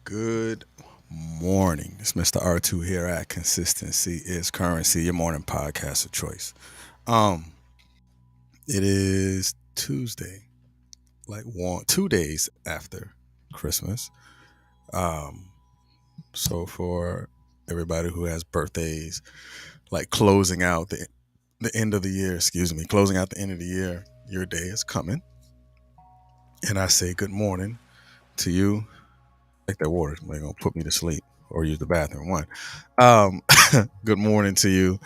Good morning. It's Mr. R2 here at Consistency is Currency, your morning podcast of choice. Um, it is Tuesday, like 2 days after Christmas. Um, so for everybody who has birthdays, like closing out the end of the year, closing out the end of the year, your day is coming. And I say good morning to you. Take that water. They're gonna put me to sleep or use the bathroom. One. Um, good morning to you.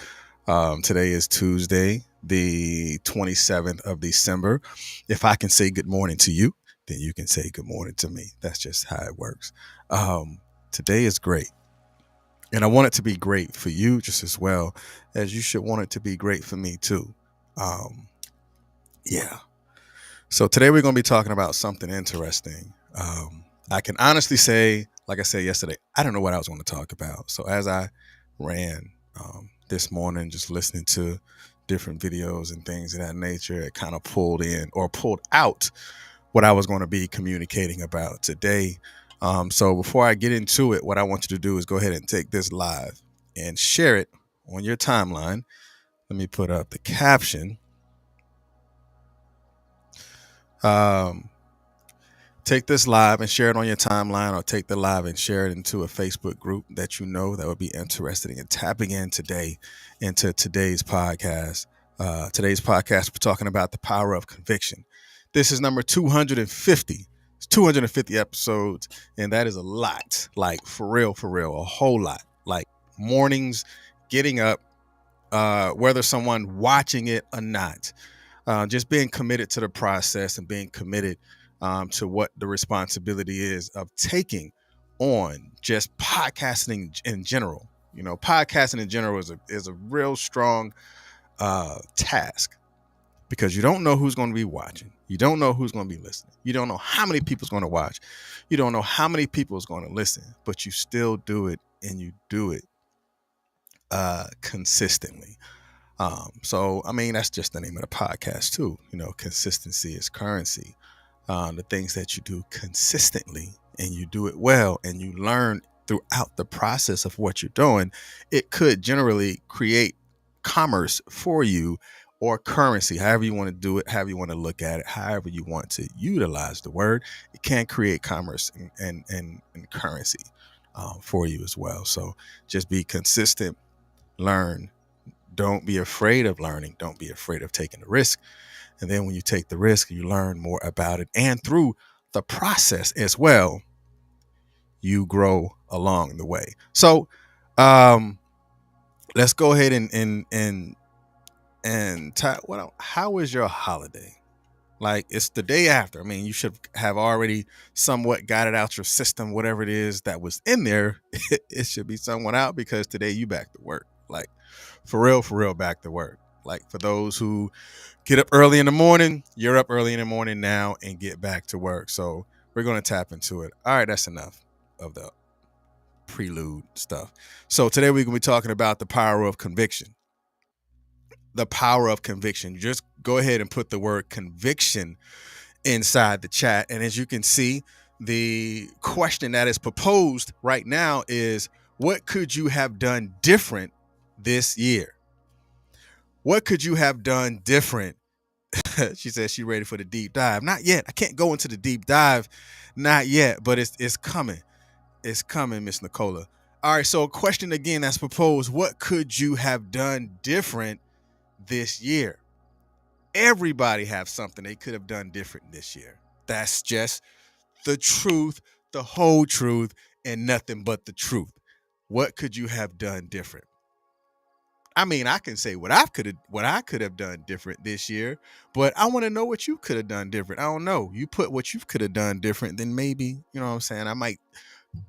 Today is Tuesday, the 27th of December. If I can say good morning to you, then you can say good morning to me. That's just how it works. Today is great. And I want it to be great for you just as well as you should want it to be great for me too. Um, yeah. So today we're going to be talking about something interesting. I can honestly say, like I said yesterday, I don't know what I was going to talk about. So as I ran this morning, just listening to different videos and things of that nature, it kind of pulled in or pulled out what I was going to be communicating about today. So before I get into it, what I want you to do is go ahead and take this live and share it on your timeline. Let me put up the caption. Um, Take this live and share it on your timeline, or take the live and share it into a Facebook group that you know that would be interested in tapping in today into today's podcast. We're talking about the power of conviction. This is number 250. It's 250 episodes, and that is a lot. Like for real, a whole lot. Like mornings, getting up, whether someone watching it or not, just being committed to the process and being committed to what the responsibility is of taking on just podcasting in general. You know, podcasting in general is a real strong task because you don't know who's going to be watching. You don't know who's going to be listening. You don't know how many people's going to watch. You don't know how many people is going to listen, but you still do it, and you do it consistently. So, I mean, that's just the name of the podcast too. You know, consistency is currency. The things that you do consistently and you do it well and you learn throughout the process of what you're doing, it could generally create commerce for you, or currency, however you want to do it, however you want to look at it, however you want to utilize the word. It can create commerce and currency for you as well. So just be consistent, learn. Don't be afraid of learning. Don't be afraid of taking the risk. And then when you take the risk, you learn more about it. And through the process as well, you grow along the way. So um, let's go ahead how was your holiday? Like, it's the day after. I mean, you should have already somewhat got it out your system, whatever it is that was in there. It should be somewhat out because today you back to work. Like, for real, back to work. Like, for those who get up early in the morning, you're up early in the morning now and get back to work. So we're going to tap into it. All right, that's enough of the prelude stuff. So today we're going to be talking about the power of conviction. The power of conviction. Just go ahead and put the word conviction inside the chat. And as you can see, the question that is proposed right now is, what could you have done different this year? What could you have done different? She says she's ready for the deep dive. Not yet. I can't go into the deep dive. Not yet, but it's coming. It's coming, Miss Nicola. All right, so a question again that's proposed. What could you have done different this year? Everybody have something they could have done different this year. That's just the truth, the whole truth, and nothing but the truth. What could you have done different? I mean, I can say what I could have done different this year, but I want to know what you could have done different. I don't know. You put what you could have done different, then maybe, you know what I'm saying, I might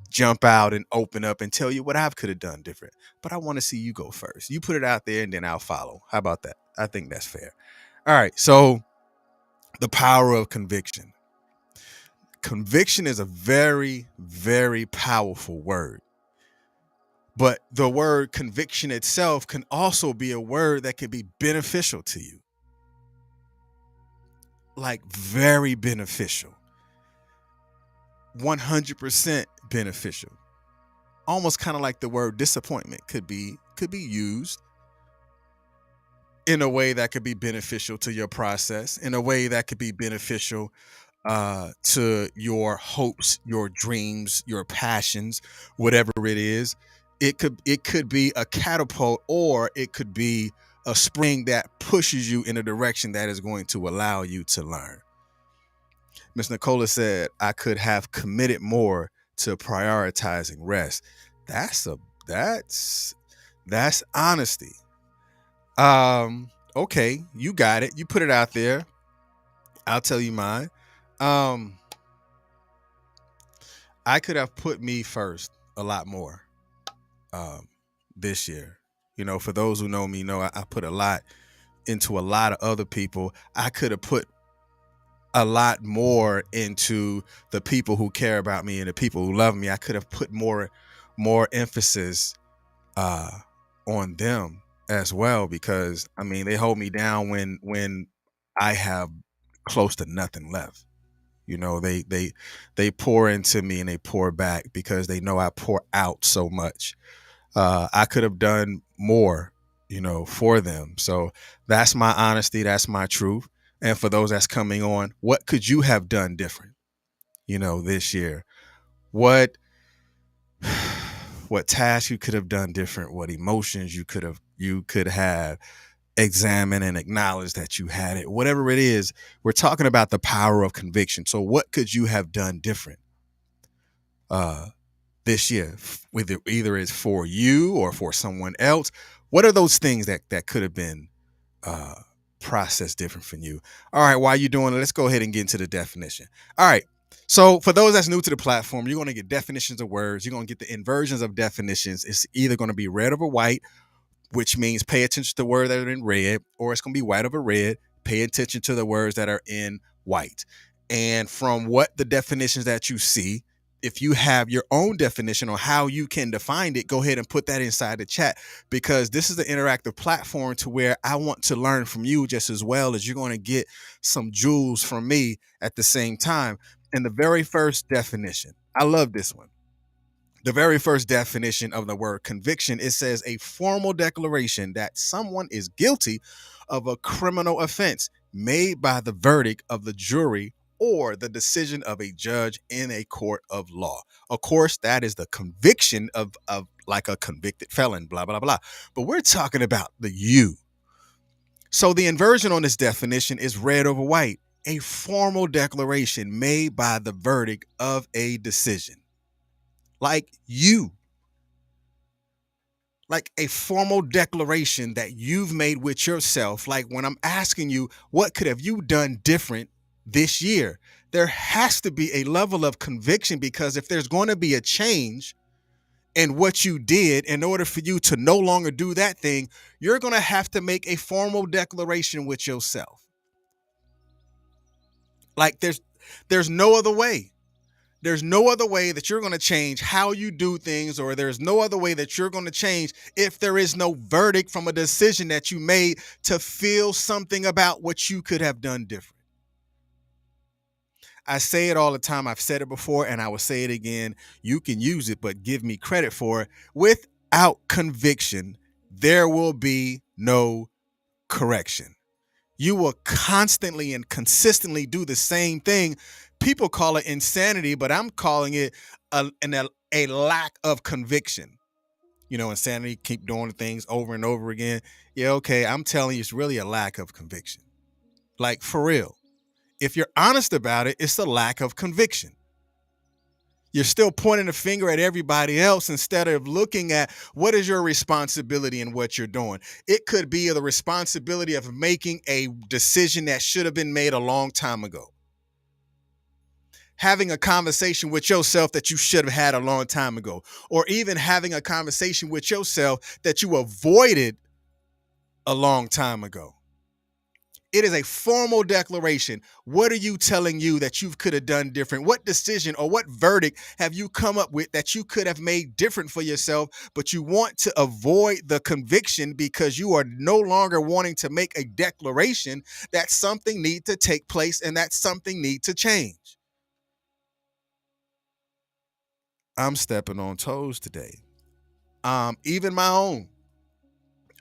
jump out and open up and tell you what I could have done different. But I want to see you go first. You put it out there and then I'll follow. How about that? I think that's fair. All right. So the power of conviction. Conviction is a very, very powerful word. But the word conviction itself can also be a word that can be beneficial to you. Like, very beneficial. 100% beneficial. Almost kind of like the word disappointment could be used in a way that could be beneficial to your process, in a way that could be beneficial to your hopes, your dreams, your passions, whatever it is. It could be a catapult, or it could be a spring that pushes you in a direction that is going to allow you to learn. Miss Nicola said, I could have committed more to prioritizing rest. That's a that's that's honesty. Okay, you got it. You put it out there. I'll tell you mine. Um, I could have put me first a lot more this year. You know, for those who know me, know I put a lot into a lot of other people. I could have put a lot more into the people who care about me and the people who love me. I could have put more emphasis uh, on them as well, because I mean they hold me down when I have close to nothing left. You know, they pour into me and they pour back because they know I pour out so much. I could have done more, you know, for them. So that's my honesty. That's my truth. And for those that's coming on, what could you have done different, you know, this year? What what tasks you could have done different? What emotions you could have examined and acknowledged that you had it? Whatever it is, we're talking about the power of conviction. So what could you have done different? This year, whether either it's for you or for someone else? What are those things that could have been uh, processed different from you? All right, while you're doing it, let's go ahead and get into the definition. All right. So for those that's new to the platform, you're going to get definitions of words. You're going to get the inversions of definitions. It's either going to be red over white, which means pay attention to words that are in red, or it's going to be white over red. Pay attention to the words that are in white. And from what the definitions that you see, if you have your own definition on how you can define it, go ahead and put that inside the chat, because this is an interactive platform to where I want to learn from you just as well as you're going to get some jewels from me at the same time. And the very first definition, I love this one. The very first definition of the word conviction, it says a formal declaration that someone is guilty of a criminal offense made by the verdict of the jury or the decision of a judge in a court of law. Of course, that is the conviction of like a convicted felon, blah, blah, blah. But we're talking about the you. So the inversion on this definition is red over white, a formal declaration made by the verdict of a decision. Like you, like a formal declaration that you've made with yourself. Like when I'm asking you, what could have you done different this year? There has to be a level of conviction, because if there's going to be a change in what you did, in order for you to no longer do that thing, you're going to have to make a formal declaration with yourself. Like there's no other way. There's no other way that you're going to change how you do things, or there's no other way that you're going to change if there is no verdict from a decision that you made to feel something about what you could have done different. I say it all the time. I've said it before and I will say it again. You can use it, but give me credit for it. Without conviction, there will be no correction. You will constantly and consistently do the same thing. People call it insanity, but I'm calling it a lack of conviction. You know, insanity, keep doing things over and over again. Yeah, okay, I'm telling you, it's really a lack of conviction. Like, for real. If you're honest about it, it's a lack of conviction. You're still pointing the finger at everybody else instead of looking at what is your responsibility in what you're doing. It could be the responsibility of making a decision that should have been made a long time ago. Having a conversation with yourself that you should have had a long time ago, or even having a conversation with yourself that you avoided a long time ago. It is a formal declaration. What are you telling you that you could have done different? What decision or what verdict have you come up with that you could have made different for yourself, but you want to avoid the conviction because you are no longer wanting to make a declaration that something needs to take place and that something needs to change? I'm stepping on toes today. Even my own.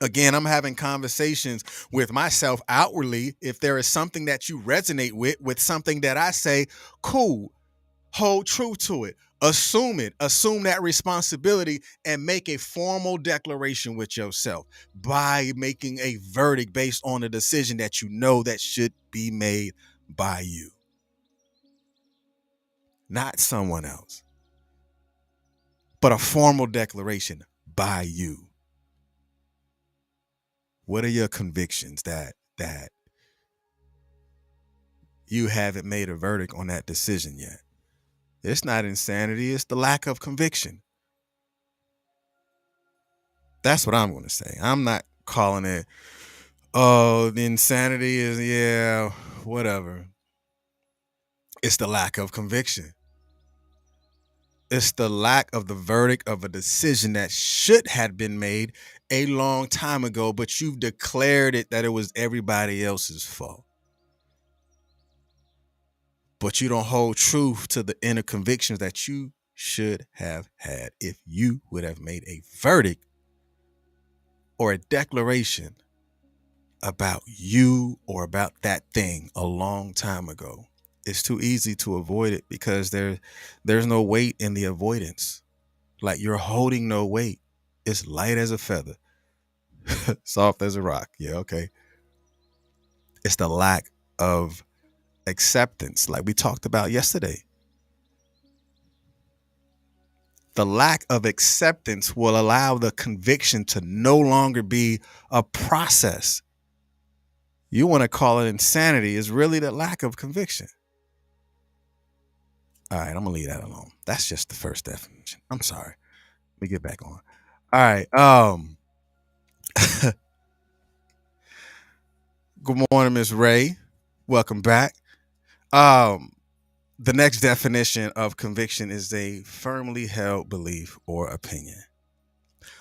Again, I'm having conversations with myself outwardly. If there is something that you resonate with something that I say, cool, hold true to it. Assume that responsibility and make a formal declaration with yourself by making a verdict based on a decision that you know that should be made by you, not someone else, but a formal declaration by you. What are your convictions that you haven't made a verdict on that decision yet? It's not insanity, it's the lack of conviction. That's what I'm going to say. I'm not calling it, oh, the insanity is, yeah, whatever. It's the lack of conviction. It's the lack of the verdict of a decision that should have been made a long time ago, but you've declared it that it was everybody else's fault. But you don't hold truth to the inner convictions that you should have had if you would have made a verdict or a declaration about you or about that thing a long time ago. It's too easy to avoid it because there's no weight in the avoidance. Like you're holding no weight. It's light as a feather, soft as a rock. Yeah, okay. It's the lack of acceptance, like we talked about yesterday. The lack of acceptance will allow the conviction to no longer be a process. You want to call it insanity, is really the lack of conviction. All right, I'm gonna leave that alone. That's just the first definition. I'm sorry. Let me get back on. All right. Good morning, Miss Ray. Welcome back. Um, the next definition of conviction is a firmly held belief or opinion.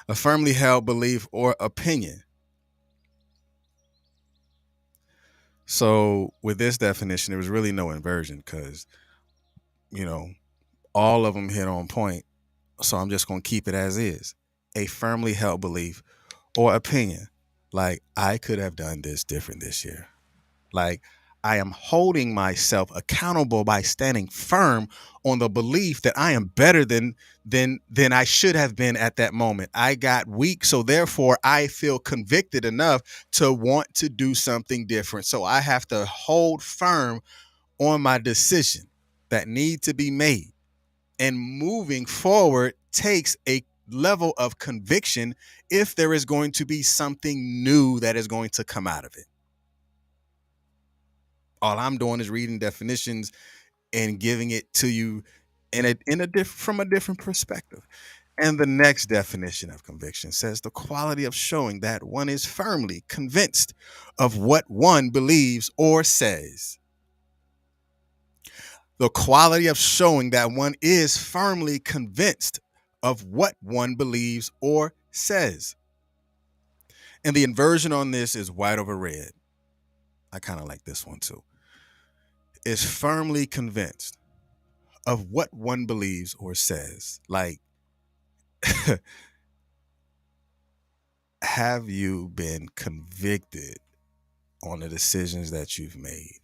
A firmly held belief or opinion. So with this definition, there was really no inversion because, you know, all of them hit on point. So I'm just going to keep it as is. A firmly held belief or opinion. Like, I could have done this different this year. Like, I am holding myself accountable by standing firm on the belief that I am better than I should have been at that moment. I got weak, so therefore I feel convicted enough to want to do something different. So I have to hold firm on my decision that need to be made. And moving forward takes a level of conviction if there is going to be something new that is going to come out of it. All I'm doing is reading definitions and giving it to you from a different perspective. And the next definition of conviction says the quality of showing that one is firmly convinced of what one believes or says. The quality of showing that one is firmly convinced of what one believes or says. And the inversion on this is white over red. I kind of like this one too. Is firmly convinced of what one believes or says. Like, have you been convicted on the decisions that you've made?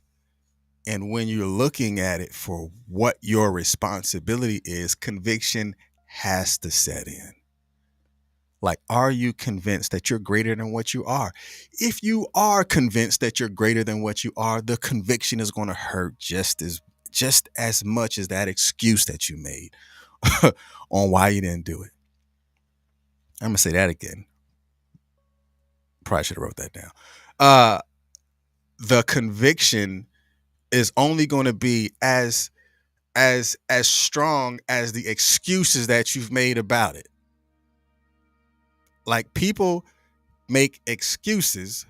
And when you're looking at it for what your responsibility is, conviction has to set in. Like, are you convinced that you're greater than what you are? If you are convinced that you're greater than what you are, the conviction is going to hurt just as much as that excuse that you made on why you didn't do it. I'm gonna say that again. Probably should have wrote that down. The conviction is only going to be as strong as the excuses that you've made about it. Like, people make excuses.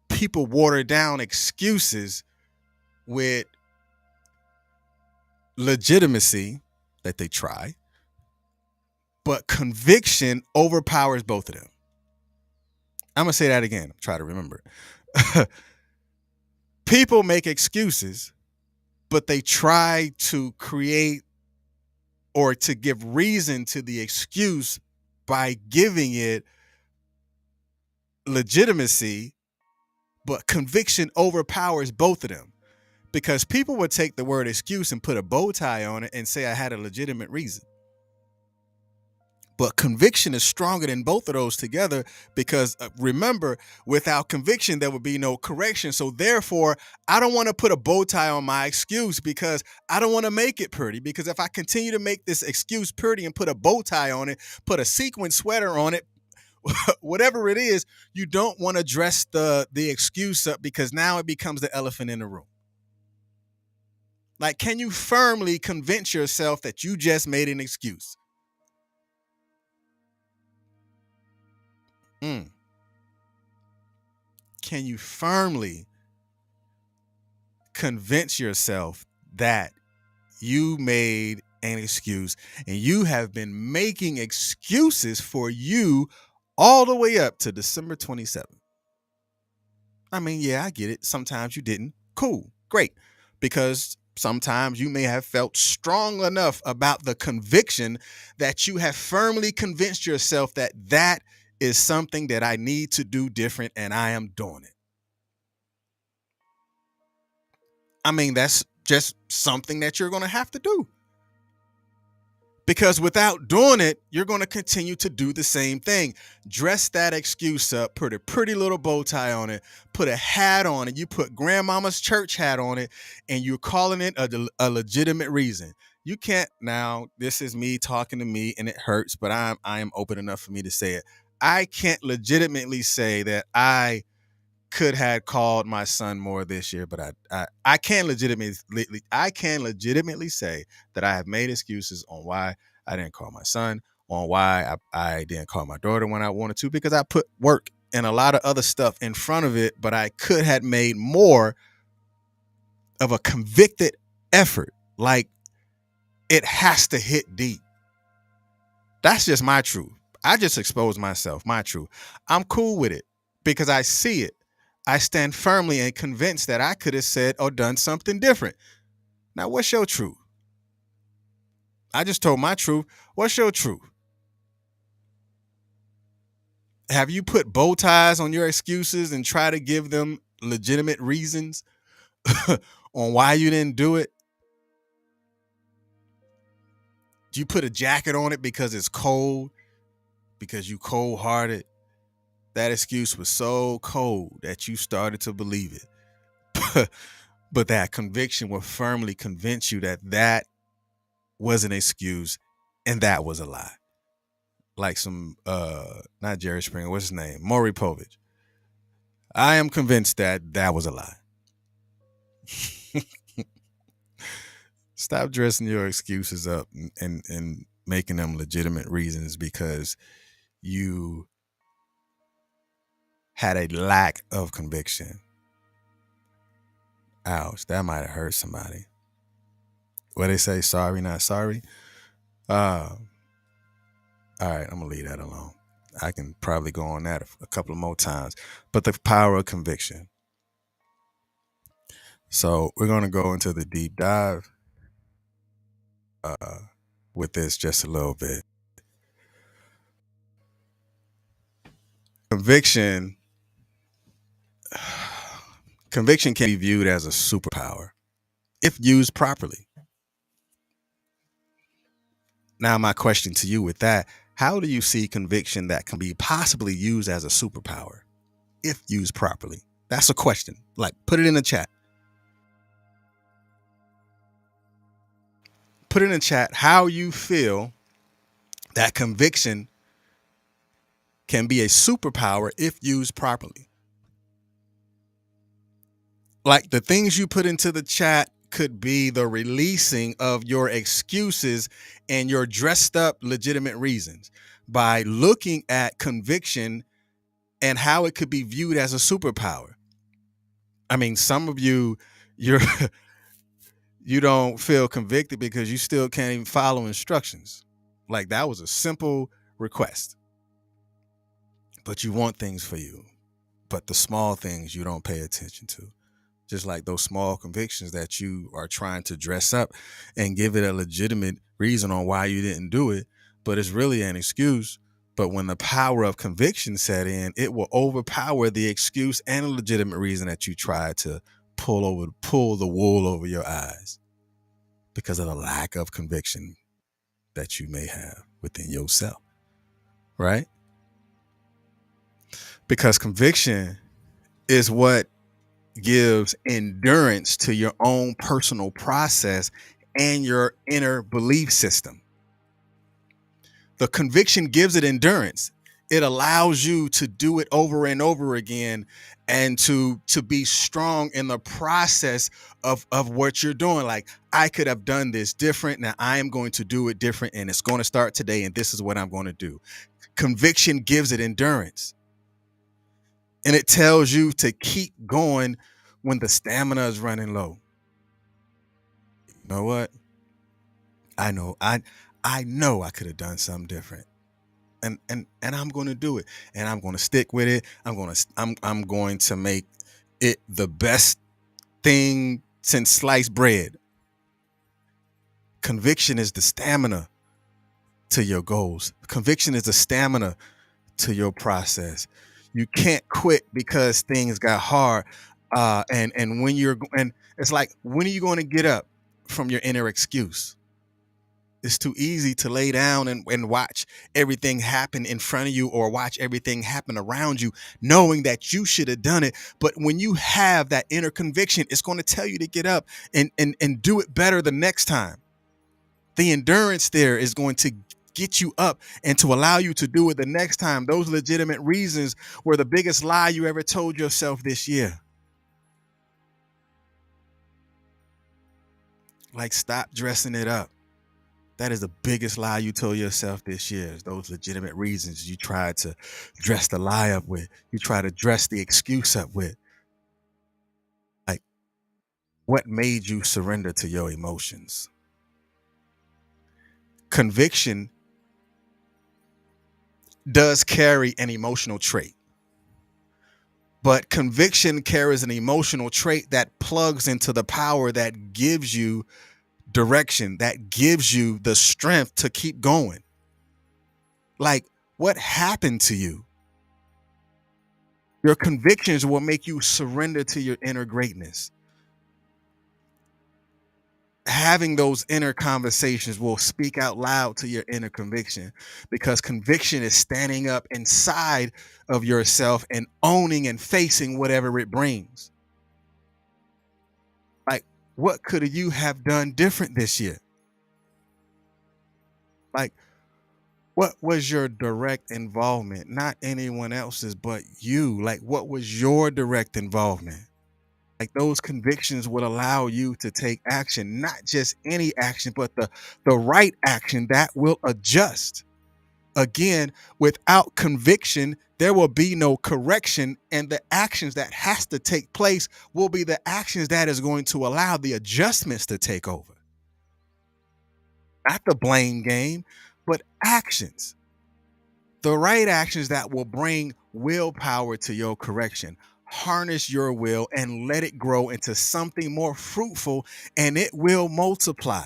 People water down excuses with legitimacy that they try, but conviction overpowers both of them. I'm going to say that again. Try to remember it. People make excuses, but they try to create or to give reason to the excuse by giving it legitimacy, but conviction overpowers both of them. Because people would take the word excuse and put a bow tie on it and say I had a legitimate reason. But conviction is stronger than both of those together because remember, without conviction, there would be no correction. So therefore, I don't want to put a bow tie on my excuse because I don't want to make it pretty. Because if I continue to make this excuse pretty and put a bow tie on it, put a sequin sweater on it, whatever it is, you don't want to dress the excuse up because now it becomes the elephant in the room. Like, can you firmly convince yourself that you just made an excuse? Can you firmly convince yourself that you made an excuse and you have been making excuses for you all the way up to December 27th? I mean, yeah, I get it. Sometimes you didn't. Cool. Great. Because sometimes you may have felt strong enough about the conviction that you have firmly convinced yourself that that is something that I need to do different and I am doing it. I mean, that's just something that you're going to have to do. Because without doing it, you're going to continue to do the same thing. Dress that excuse up, put a pretty little bow tie on it, put a hat on it. You put grandmama's church hat on it, and you're calling it a legitimate reason. You can't now. This is me talking to me, and it hurts, but I am open enough for me to say it. I can't legitimately say that I could have called my son more this year, but I can legitimately say that I have made excuses on why I didn't call my son, on why I didn't call my daughter when I wanted to, because I put work and a lot of other stuff in front of it, but I could have made more of a convicted effort. Like, it has to hit deep. That's just my truth. I just exposed myself, my truth. I'm cool with it because I see it. I stand firmly and convinced that I could have said or done something different. Now, what's your truth? I just told my truth. What's your truth? Have you put bow ties on your excuses and try to give them legitimate reasons on why you didn't do it? Do you put a jacket on it because it's cold? Because you cold-hearted? That excuse was so cold that you started to believe it. But that conviction will firmly convince you that that was an excuse and that was a lie. Like some, not Jerry Springer, what's his name? Maury Povich. I am convinced that that was a lie. Stop dressing your excuses up and making them legitimate reasons because you had a lack of conviction. Ouch, that might have hurt somebody. What they say, sorry, not sorry. All right, I'm gonna leave that alone. I can probably go on that a couple of more times. But the power of conviction. So we're gonna go into the deep dive with this just a little bit. Conviction Conviction can be viewed as a superpower if used properly. Now, my question to you with that, how do you see conviction that can be possibly used as a superpower if used properly? That's a question. Like, put it in the chat. Put it in the chat how you feel that conviction can be a superpower if used properly. Like, the things you put into the chat could be the releasing of your excuses and your dressed up legitimate reasons by looking at conviction and how it could be viewed as a superpower. I mean, some of you, you're you don't feel convicted because you still can't even follow instructions. Like, that was a simple request. But you want things for you. But the small things you don't pay attention to. just like those small convictions that you are trying to dress up and give it a legitimate reason on why you didn't do it, but it's really an excuse. But when the power of conviction set in, it will overpower the excuse and a legitimate reason that you tried to pull the wool over your eyes because of the lack of conviction that you may have within yourself, right? Because conviction is what gives endurance to your own personal process and your inner belief system. The conviction gives it endurance. It allows you to do it over and over again and to be strong in the process of what you're doing. Like, I could have done this different. Now I am going to do it different, and it's going to start today, and this is what I'm going to do. Conviction gives it endurance. And it tells you to keep going when the stamina is running low. You know what? I know I could have done something different. And I'm going to do it. And I'm going to stick with it. I'm going to make it the best thing since sliced bread. Conviction is the stamina to your goals. Conviction is the stamina to your process. You can't quit because things got hard. And it's like, when are you going to get up from your inner excuse? It's too easy to lay down and watch everything happen in front of you, or watch everything happen around you, knowing that you should have done it. But when you have that inner conviction, it's going to tell you to get up and do it better the next time. The endurance there is going to get you up and to allow you to do it the next time. Those legitimate reasons were the biggest lie you ever told yourself this year. Like, stop dressing it up. That is the biggest lie you told yourself this year, is those legitimate reasons you tried to dress the lie up with. You try to dress the excuse up with. Like, what made you surrender to your emotions? Conviction does carry an emotional trait, but conviction carries an emotional trait that plugs into the power that gives you direction, that gives you the strength to keep going. Like, what happened to you? Your convictions will make you surrender to your inner greatness. Having those inner conversations will speak out loud to your inner conviction, because conviction is standing up inside of yourself and owning and facing whatever it brings. Like, what could you have done different this year? Like, what was your direct involvement? Not anyone else's, but you. Like, what was your direct involvement? Like, those convictions would allow you to take action, not just any action, but the right action that will adjust. Again, without conviction, there will be no correction, and the actions that has to take place will be the actions that is going to allow the adjustments to take over. Not the blame game, but actions. The right actions that will bring willpower to your correction. Harness your will and let it grow into something more fruitful, and it will multiply.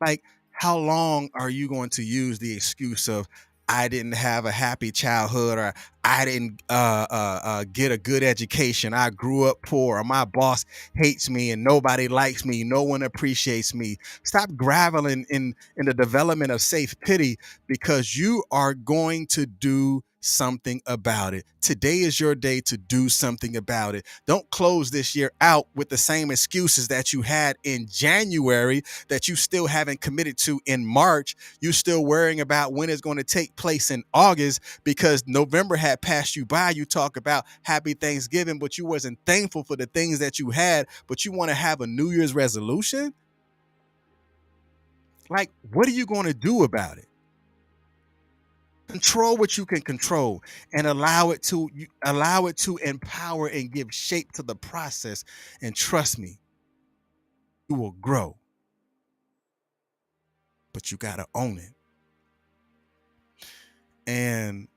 Like, how long are you going to use the excuse of, I didn't have a happy childhood, or I didn't get a good education, I grew up poor, or my boss hates me and nobody likes me, no one appreciates me? Stop groveling in the development of safe pity, because you are going to do something about it. Today is your day to do something about it. Don't close this year out with the same excuses that you had in January, that you still haven't committed to in March. You're still worrying about when it's going to take place in August, because November had passed you by. You talk about happy Thanksgiving, but you wasn't thankful for the things that you had, but you want to have a New Year's resolution? Like, what are you going to do about it? Control what you can control, and allow it to empower and give shape to the process. And trust me, you will grow, but you got to own it. And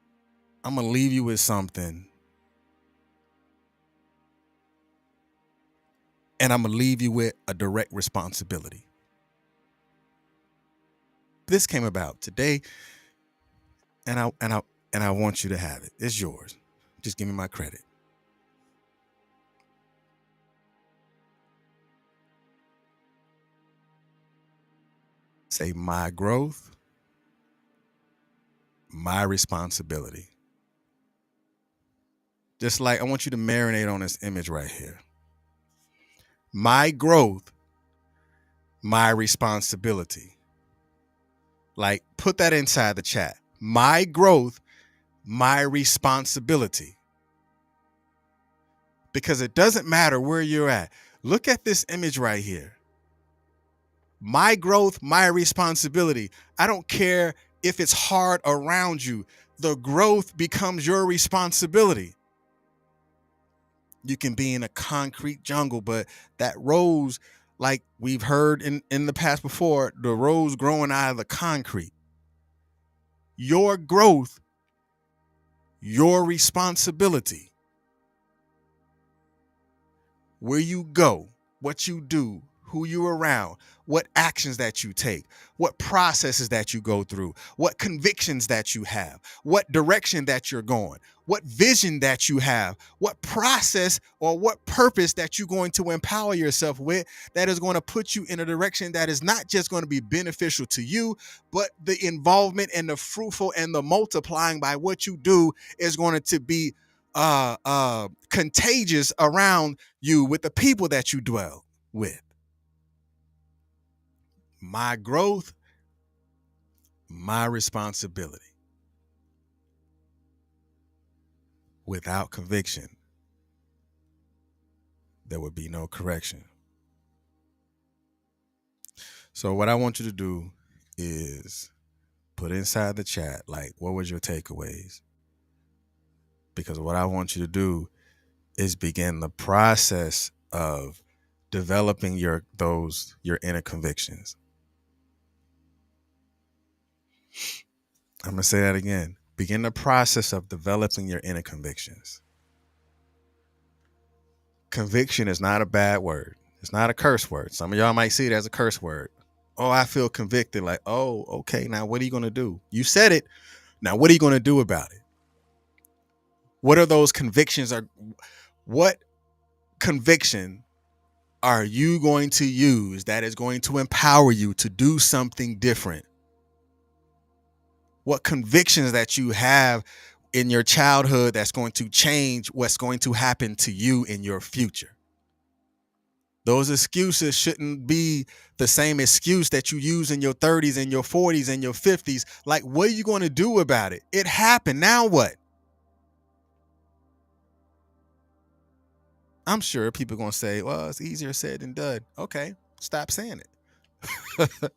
I'm going to leave you with something. And I'm going to leave you with a direct responsibility. This came about today, and I want you to have it. It's yours. Just give me my credit. Say, my growth, my responsibility. Just like I want you to marinate on this image right here. My growth, my responsibility. Like, put that inside the chat. My growth, my responsibility. Because it doesn't matter where you're at. Look at this image right here. My growth, my responsibility. I don't care if it's hard around you. The growth becomes your responsibility. You can be in a concrete jungle, but that rose, like we've heard in the past before, the rose growing out of the concrete. Your growth, your responsibility. Where you go, what you do, who you're around, what actions that you take, what processes that you go through, what convictions that you have, what direction that you're going, what vision that you have, what process or what purpose that you're going to empower yourself with that is going to put you in a direction that is not just going to be beneficial to you, but the involvement and the fruitful and the multiplying by what you do is going to be contagious around you with the people that you dwell with. My growth, my responsibility. Without conviction, there would be no correction. So what I want you to do is put inside the chat, like, what was your takeaways? Because what I want you to do is begin the process of developing your inner convictions. I'm going to say that again. Begin the process of developing your inner convictions. Conviction is not a bad word. It's not a curse word. Some of y'all might see it as a curse word. Oh, I feel convicted. Like, oh, okay, now what are you going to do? You said it. Now, what are you going to do about it? What are those convictions? What conviction are you going to use that is going to empower you to do something different? What convictions that you have in your childhood that's going to change what's going to happen to you in your future? Those excuses shouldn't be the same excuse that you use in your 30s and your 40s and your 50s. Like, what are you going to do about it? It happened. Now what? I'm sure people are going to say, well, it's easier said than done. Okay, stop saying it.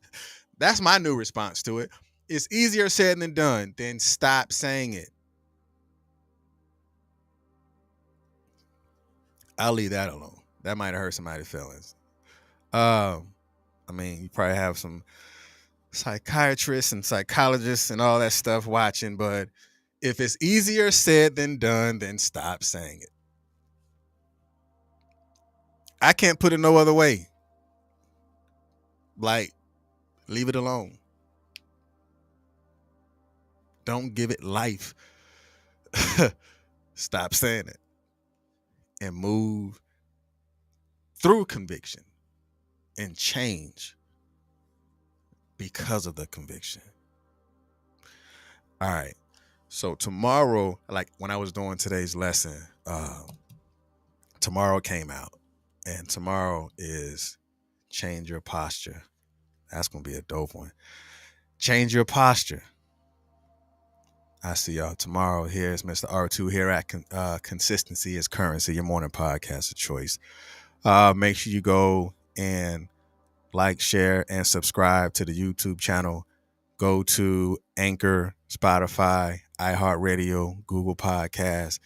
That's my new response to it. It's easier said than done. Then stop saying it. I'll leave that alone. That might have hurt somebody's feelings. I mean, you probably have some psychiatrists and psychologists and all that stuff watching, but if it's easier said than done, then stop saying it. I can't put it no other way. Like, leave it alone. Don't give it life. Stop saying it and move through conviction and change because of the conviction. All right. So tomorrow, like when I was doing today's lesson, tomorrow came out, and tomorrow is change your posture. That's going to be a dope one. Change your posture. I see y'all tomorrow. Here's Mr. R2 here at Consistency is Currency, your morning podcast of choice. Make sure you go and like, share, and subscribe to the YouTube channel. Go to Anchor, Spotify, iHeartRadio, Google Podcasts,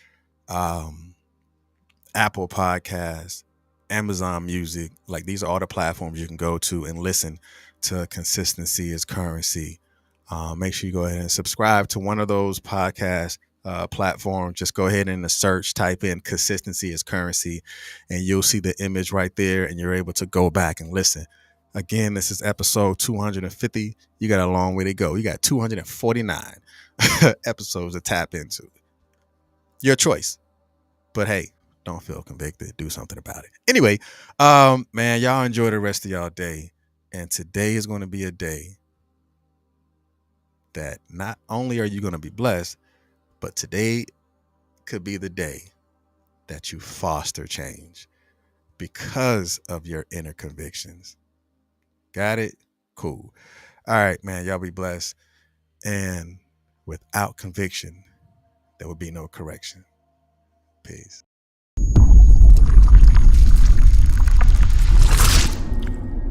Apple Podcasts, Amazon Music. Like, these are all the platforms you can go to and listen to Consistency is Currency. Make sure you go ahead and subscribe to one of those podcasts platform, just go ahead and in the search, type in "consistency is currency," and you'll see the image right there, and you're able to go back and listen. Again, this is episode 250. You got a long way to go. You got 249 episodes to tap into. Your choice. But hey, don't feel convicted. Do something about it. Anyway, man, y'all enjoy the rest of y'all day. And today is going to be a day that not only are you going to be blessed, but today could be the day that you foster change because of your inner convictions. Got it? Cool. All right, man, y'all be blessed. And without conviction, there will be no correction. Peace.